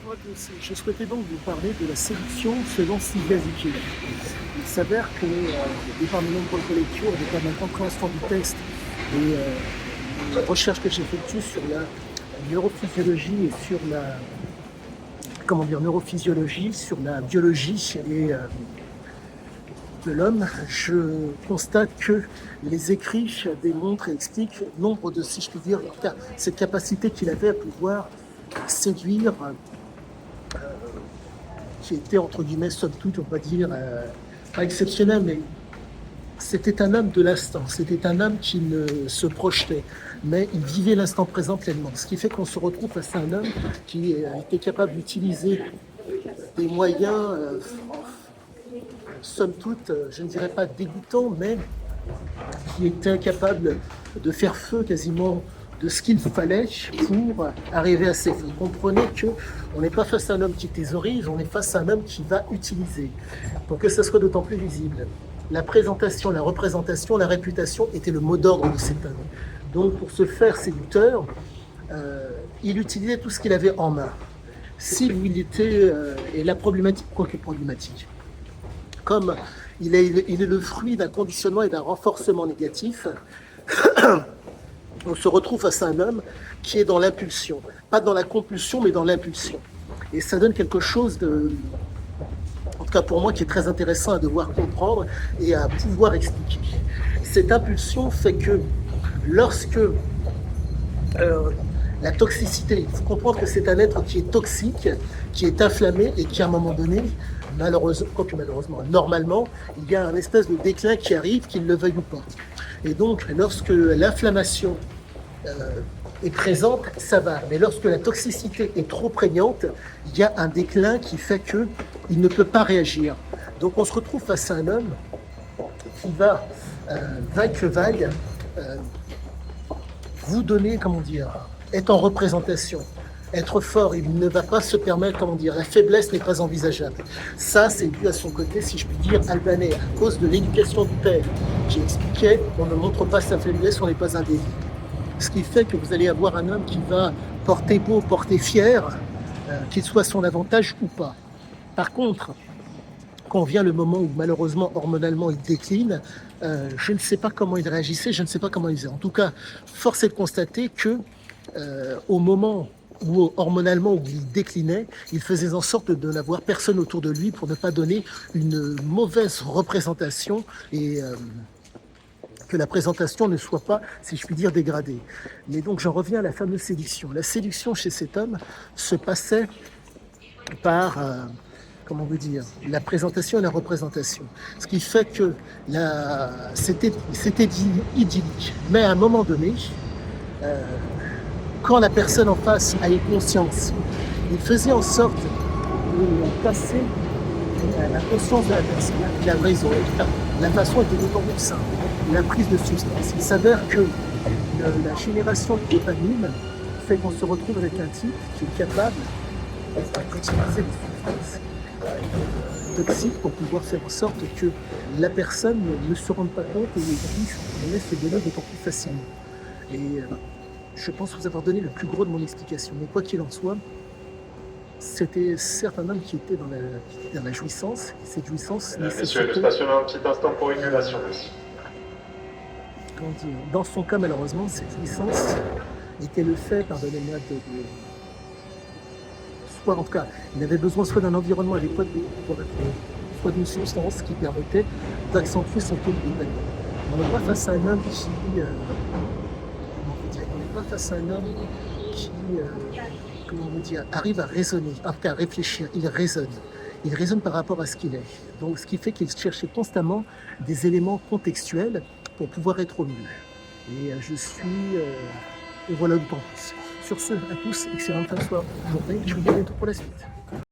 Bonjour à tous. Je souhaitais donc vous parler de la séduction selon Sylvia Zicke. Il s'avère que, de par mes nombreuses lectures, de par ma compréhension du texte et les recherches que j'effectue sur la neurophysiologie et sur la neurophysiologie, sur la biologie et de l'homme, je constate que les écrits démontrent et expliquent nombre de, si je puis dire, en tout cas, cette capacité qu'il avait à pouvoir séduire, qui était entre guillemets somme toute, on va dire, pas exceptionnel, mais c'était un homme de l'instant, c'était un homme qui ne se projetait, mais il vivait l'instant présent pleinement. Ce qui fait qu'on se retrouve face à un homme qui était capable d'utiliser des moyens, somme toute, je ne dirais pas dégoûtants, mais qui était capable de faire feu quasiment de ce qu'il fallait pour arriver à ses fins. Comprenez qu'on n'est pas face à un homme qui thésaurise, on est face à un homme qui va utiliser. Pour que ça soit d'autant plus visible. La présentation, la représentation, la réputation était le mot d'ordre de cet homme. Donc pour se faire séducteur, il utilisait tout ce qu'il avait en main. S'il était, et la problématique, quoi que problématique, comme il est le fruit d'un conditionnement et d'un renforcement négatif, on se retrouve face à un homme qui est dans l'impulsion. Pas dans la compulsion, mais dans l'impulsion. Et ça donne quelque chose de, en tout cas pour moi, qui est très intéressant à devoir comprendre et à pouvoir expliquer. Cette impulsion fait que lorsque la toxicité, il faut comprendre que c'est un être qui est toxique, qui est inflammé et qui à un moment donné, malheureusement, normalement, il y a un espèce de déclin qui arrive, qu'il le veuille ou pas. Et donc, lorsque l'inflammation est présente, ça va. Mais lorsque la toxicité est trop prégnante, il y a un déclin qui fait qu'il ne peut pas réagir. Donc, on se retrouve face à un homme qui va, vaille que vaille, vous donner, être en représentation, être fort. Il ne va pas se permettre, la faiblesse n'est pas envisageable. Ça, c'est dû à son côté, si je puis dire, albanais, à cause de l'éducation du père, qui expliquait qu'on ne montre pas sa faiblesse, on n'est pas un délit. Ce qui fait que vous allez avoir un homme qui va porter beau, porter fier, qu'il soit son avantage ou pas. Par contre, quand vient le moment où malheureusement hormonalement il décline, je ne sais pas comment il réagissait, je ne sais pas comment il faisait. En tout cas, force est de constater que au moment où hormonalement où il déclinait, il faisait en sorte de n'avoir personne autour de lui pour ne pas donner une mauvaise représentation et que la présentation ne soit pas, si je puis dire, dégradée. Mais donc j'en reviens à la fameuse séduction. La séduction chez cet homme se passait par la présentation et la représentation. Ce qui fait que c'était idyllique. Mais à un moment donné, quand la personne en face a eu conscience, il faisait en sorte de passer la conscience de la personne. Il a raison, la façon était d'autant plus simple. La prise de substance. Il s'avère que la génération de dopamine fait qu'on se retrouve avec un type qui est capable d'utiliser des substances toxiques pour pouvoir faire en sorte que la personne ne se rende pas compte et puisse se donner d'autant plus facilement. Et je pense vous avoir donné le plus gros de mon explication. Mais quoi qu'il en soit, c'était certes un homme qui était dans la jouissance, et cette jouissance Messieurs, nous stationnons un petit instant pour inhalation aussi. Dans son cas, malheureusement, cette jouissance était le fait, pardonnez-moi, soit en tout cas, il avait besoin soit d'un environnement adéquat, soit d'une substance qui permettait d'accentuer son taux de dopamine. On n'est pas face à un homme qui, arrive à raisonner, à réfléchir. Il raisonne. Il raisonne par rapport à ce qu'il est. Donc, ce qui fait qu'il cherchait constamment des éléments contextuels pour pouvoir être au mieux. Et et voilà le temps. Sur ce, à tous, excellente fin de soirée. Je vous dis à bientôt pour la suite.